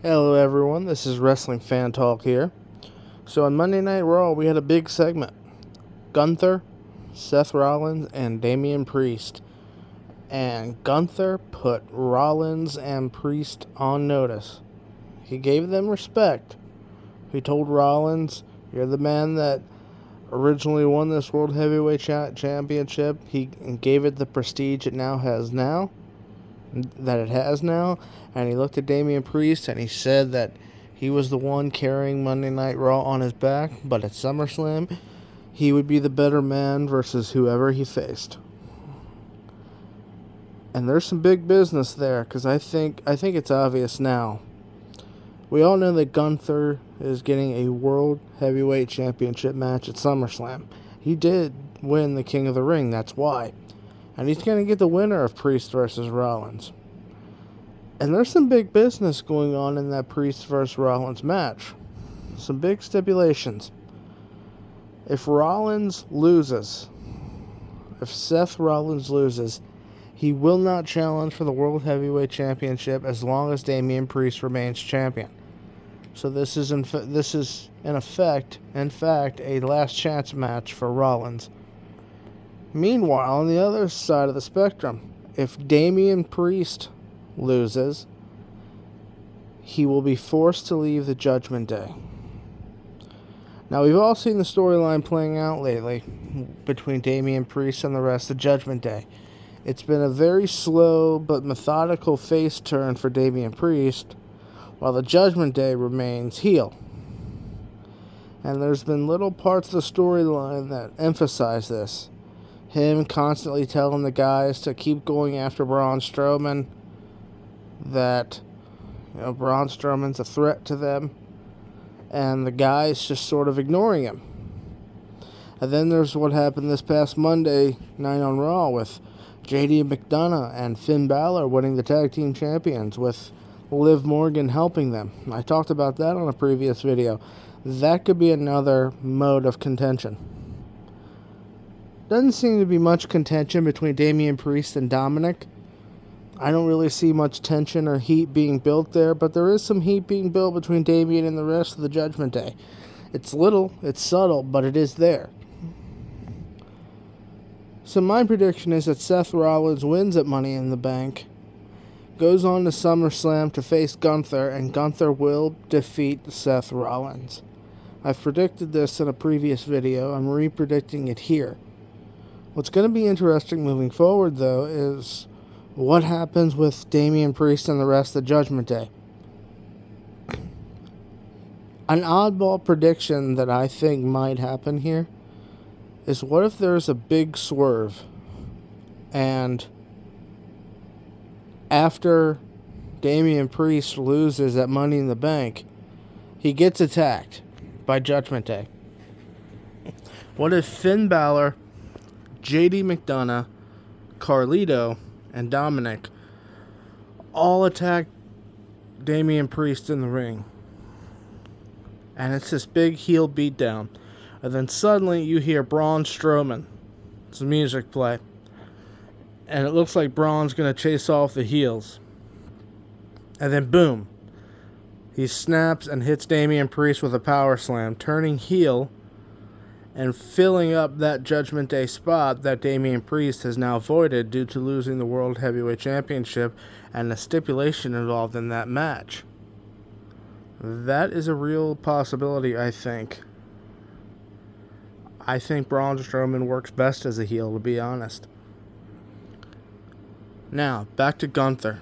Hello everyone, this is Wrestling Fan Talk here. So on Monday Night Raw, we had a big segment. Gunther, Seth Rollins, and Damian Priest. And Gunther put Rollins and Priest on notice. He gave them respect. He told Rollins, "You're the man that originally won this World Heavyweight Championship." He gave it the prestige it has now. And he looked at Damian Priest and he said that he was the one carrying Monday Night Raw on his back, but at SummerSlam, he would be the better man versus whoever he faced. And there's some big business there, because I think it's obvious now. We all know that Gunther is getting a World Heavyweight Championship match at SummerSlam. He did win the King of the Ring, that's why. And he's going to get the winner of Priest versus Rollins. And there's some big business going on in that Priest versus Rollins match. Some big stipulations. If Seth Rollins loses, he will not challenge for the World Heavyweight Championship as long as Damian Priest remains champion. So this is in fact, a last chance match for Rollins. Meanwhile, on the other side of the spectrum, if Damian Priest loses, he will be forced to leave the Judgment Day. Now, we've all seen the storyline playing out lately between Damian Priest and the rest of Judgment Day. It's been a very slow but methodical face turn for Damian Priest, while the Judgment Day remains heel. And there's been little parts of the storyline that emphasize this. Him constantly telling the guys to keep going after Braun Strowman, that Braun Strowman's a threat to them, and the guys just sort of ignoring him. And then there's what happened this past Monday night on Raw with JD McDonough and Finn Balor winning the tag team champions with Liv Morgan helping them. I talked about that on a previous video. That could be another mode of contention. Doesn't seem to be much contention between Damian Priest and Dominic. I don't really see much tension or heat being built there, but there is some heat being built between Damian and the rest of the Judgment Day. It's little, it's subtle, but it is there. So my prediction is that Seth Rollins wins at Money in the Bank, goes on to SummerSlam to face Gunther, and Gunther will defeat Seth Rollins. I've predicted this in a previous video. I'm re-predicting it here. What's going to be interesting moving forward, though, is what happens with Damian Priest and the rest of the Judgment Day. An oddball prediction that I think might happen here is, what if there's a big swerve and after Damian Priest loses at Money in the Bank, he gets attacked by Judgment Day? What if Finn Balor, JD McDonough, Carlito, and Dominic all attack Damian Priest in the ring? And it's this big heel beatdown. And then suddenly you hear Braun Strowman's music play. And it looks like Braun's going to chase off the heels. And then boom, he snaps and hits Damian Priest with a power slam, turning heel and filling up that Judgment Day spot that Damian Priest has now voided due to losing the World Heavyweight Championship and the stipulation involved in that match. That is a real possibility, I think. I think Braun Strowman works best as a heel, to be honest. Now, back to Gunther.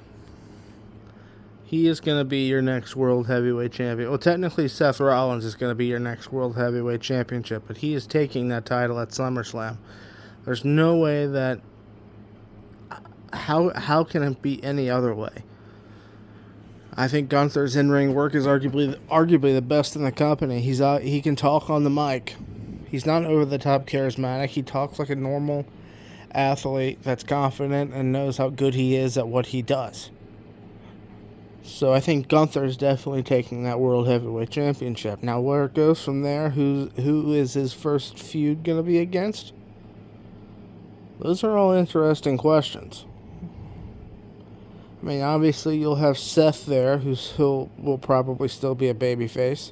He is going to be your next World Heavyweight Champion. Well, technically, Seth Rollins is going to be your next World Heavyweight Championship, but he is taking that title at SummerSlam. There's no way that... How can it be any other way? I think Gunther's in-ring work is arguably the best in the company. He can talk on the mic. He's not over-the-top charismatic. He talks like a normal athlete that's confident and knows how good he is at what he does. So I think Gunther is definitely taking that World Heavyweight Championship. Now, where it goes from there, who is his first feud going to be against? Those are all interesting questions. I mean, obviously you'll have Seth there, who will probably still be a babyface.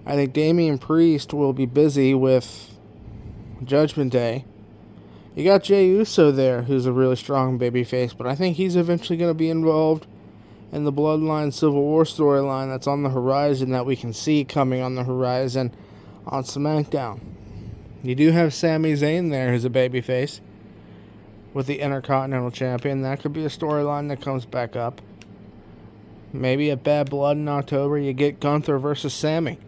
I think Damian Priest will be busy with Judgment Day. You got Jey Uso there, who's a really strong babyface, but I think he's eventually going to be involved in the Bloodline Civil War storyline that's on the horizon, that we can see coming on the horizon on SmackDown. You do have Sami Zayn there, who's a babyface, with the Intercontinental Champion. That could be a storyline that comes back up. Maybe at Bad Blood in October, you get Gunther versus Sami.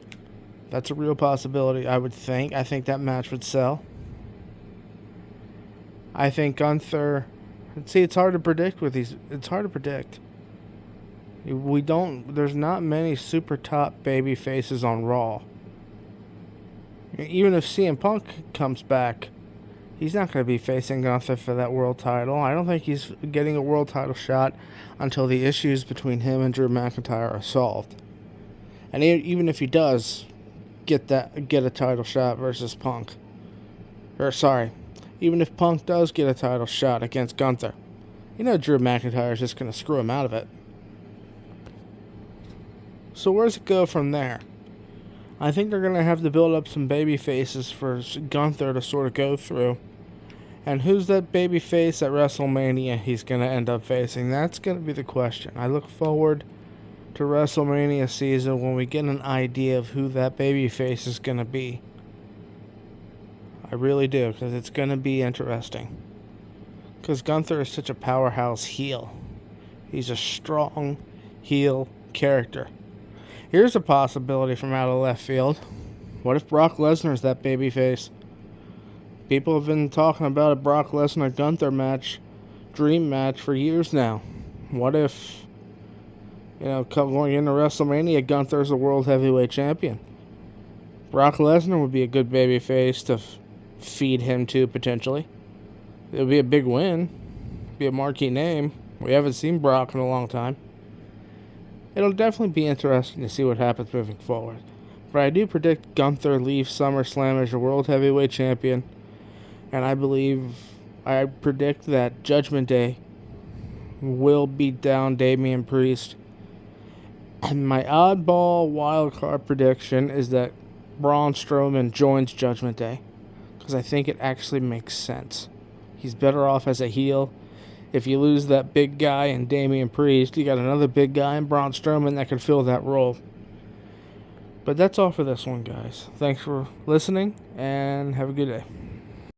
That's a real possibility, I would think. I think that match would sell. I think Gunther... See, it's hard to predict with these... It's hard to predict. There's not many super top baby faces on Raw. Even if CM Punk comes back, he's not going to be facing Gunther for that world title. I don't think he's getting a world title shot until the issues between him and Drew McIntyre are solved. And even if he does get a title shot versus Punk, even if Punk does get a title shot against Gunther, Drew McIntyre is just going to screw him out of it. So where's it go from there? I think they're going to have to build up some baby faces for Gunther to sort of go through. And who's that baby face at WrestleMania he's going to end up facing? That's going to be the question. I look forward to WrestleMania season when we get an idea of who that baby face is going to be. I really do, because it's going to be interesting. Because Gunther is such a powerhouse heel. He's a strong heel character. Here's a possibility from out of left field. What if Brock Lesnar's that babyface? People have been talking about a Brock Lesnar-Gunther match, dream match, for years now. What if, going into WrestleMania, Gunther's the World Heavyweight Champion? Brock Lesnar would be a good babyface to feed him to, potentially. It would be a big win. Be a marquee name. We haven't seen Brock in a long time. It'll definitely be interesting to see what happens moving forward. But I do predict Gunther leaves SummerSlam as your World Heavyweight Champion. And I predict that Judgment Day will beat down Damian Priest. And my oddball wildcard prediction is that Braun Strowman joins Judgment Day, because I think it actually makes sense. He's better off as a heel. If you lose that big guy in Damian Priest, you got another big guy in Braun Strowman that can fill that role. But that's all for this one, guys. Thanks for listening, and have a good day.